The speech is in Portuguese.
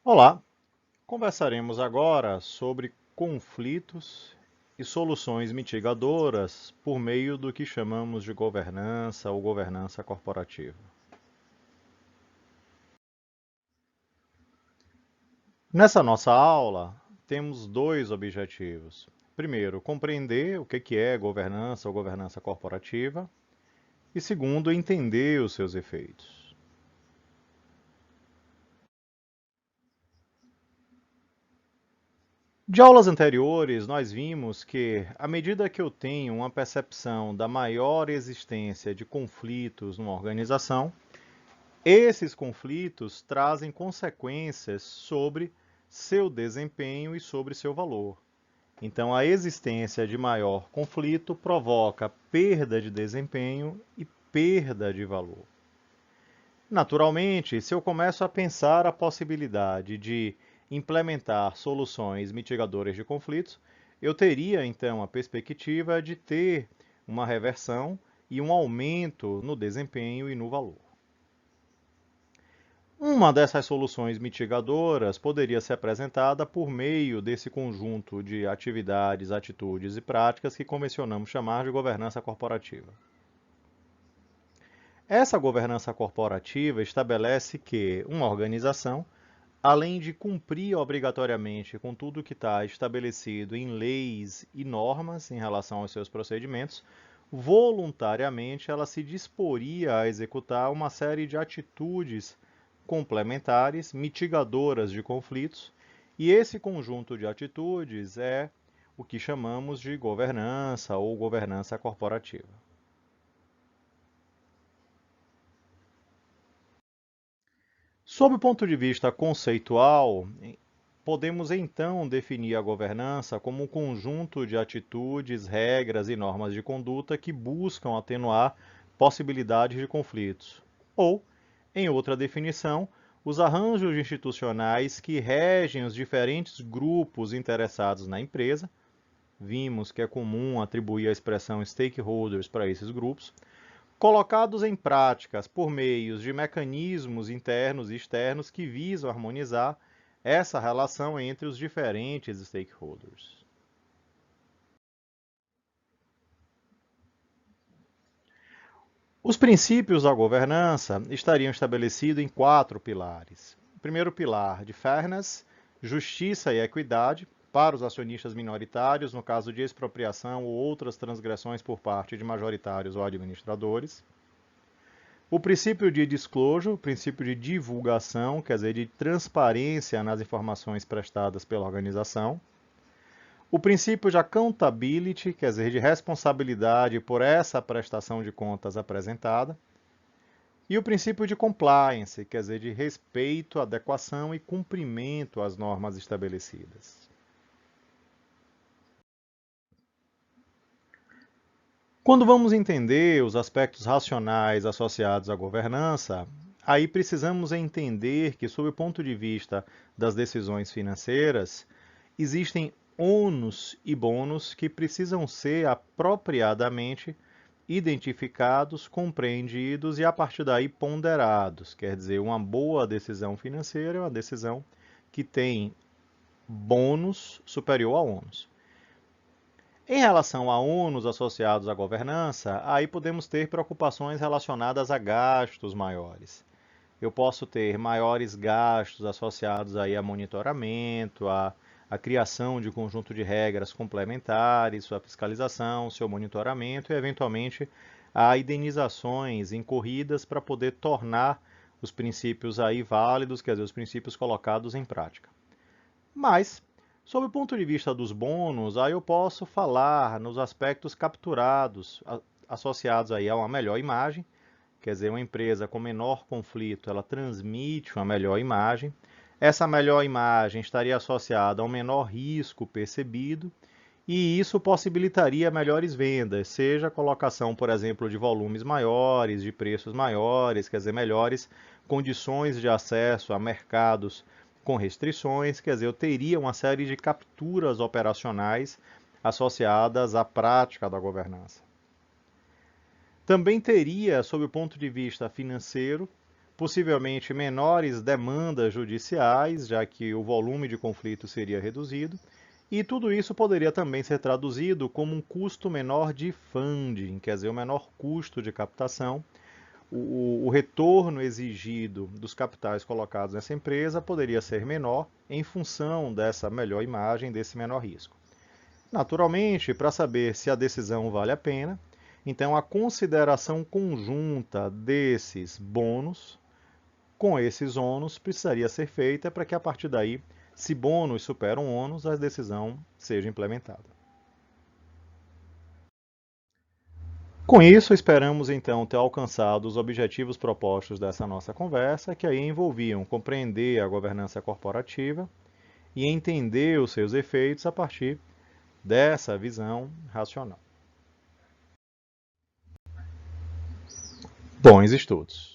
Olá, conversaremos agora sobre conflitos e soluções mitigadoras por meio do que chamamos de governança ou governança corporativa. Nessa nossa aula, temos dois objetivos. Primeiro, compreender o que é governança ou governança corporativa, e segundo, entender os seus efeitos. De aulas anteriores, nós vimos que, à medida que eu tenho uma percepção da maior existência de conflitos numa organização, esses conflitos trazem consequências sobre seu desempenho e sobre seu valor. Então, a existência de maior conflito provoca perda de desempenho e perda de valor. Naturalmente, se eu começo a pensar a possibilidade de implementar soluções mitigadoras de conflitos, eu teria então a perspectiva de ter uma reversão e um aumento no desempenho e no valor. Uma dessas soluções mitigadoras poderia ser apresentada por meio desse conjunto de atividades, atitudes e práticas que convencionamos chamar de governança corporativa. Essa governança corporativa estabelece que uma organização, além de cumprir obrigatoriamente com tudo que está estabelecido em leis e normas em relação aos seus procedimentos, voluntariamente ela se disporia a executar uma série de atitudes complementares, mitigadoras de conflitos, e esse conjunto de atitudes é o que chamamos de governança ou governança corporativa. Sob o ponto de vista conceitual, podemos então definir a governança como um conjunto de atitudes, regras e normas de conduta que buscam atenuar possibilidades de conflitos. Ou, em outra definição, os arranjos institucionais que regem os diferentes grupos interessados na empresa. Vimos que é comum atribuir a expressão stakeholders para esses grupos, colocados em práticas por meios de mecanismos internos e externos que visam harmonizar essa relação entre os diferentes stakeholders. Os princípios da governança estariam estabelecidos em 4 pilares. O primeiro pilar de fairness, justiça e equidade para os acionistas minoritários, no caso de expropriação ou outras transgressões por parte de majoritários ou administradores. O princípio de disclosure, o princípio de divulgação, quer dizer, de transparência nas informações prestadas pela organização. O princípio de accountability, quer dizer, de responsabilidade por essa prestação de contas apresentada. E o princípio de compliance, quer dizer, de respeito, adequação e cumprimento às normas estabelecidas. Quando vamos entender os aspectos racionais associados à governança, aí precisamos entender que, sob o ponto de vista das decisões financeiras, existem ônus e bônus que precisam ser apropriadamente identificados, compreendidos e, a partir daí, ponderados. Quer dizer, uma boa decisão financeira é uma decisão que tem bônus superior a ônus. Em relação a ônus associados à governança, aí podemos ter preocupações relacionadas a gastos maiores. Eu posso ter maiores gastos associados aí a monitoramento, a criação de conjunto de regras complementares, sua fiscalização, seu monitoramento e, eventualmente, a indenizações incorridas para poder tornar os princípios aí válidos, quer dizer, os princípios colocados em prática. Mas, sob o ponto de vista dos bônus, aí eu posso falar nos aspectos capturados, associados aí a uma melhor imagem, quer dizer, uma empresa com menor conflito, ela transmite uma melhor imagem. Essa melhor imagem estaria associada a um menor risco percebido, e isso possibilitaria melhores vendas, seja a colocação, por exemplo, de volumes maiores, de preços maiores, quer dizer, melhores condições de acesso a mercados com restrições, quer dizer, eu teria uma série de capturas operacionais associadas à prática da governança. Também teria, sob o ponto de vista financeiro, possivelmente menores demandas judiciais, já que o volume de conflito seria reduzido, e tudo isso poderia também ser traduzido como um custo menor de funding, quer dizer, o menor custo de captação. O retorno exigido dos capitais colocados nessa empresa poderia ser menor em função dessa melhor imagem, desse menor risco. Naturalmente, para saber se a decisão vale a pena, então a consideração conjunta desses bônus com esses ônus precisaria ser feita para que a partir daí, se bônus superam ônus, a decisão seja implementada. Com isso, esperamos então ter alcançado os objetivos propostos dessa nossa conversa, que aí envolviam compreender a governança corporativa e entender os seus efeitos a partir dessa visão racional. Bons estudos!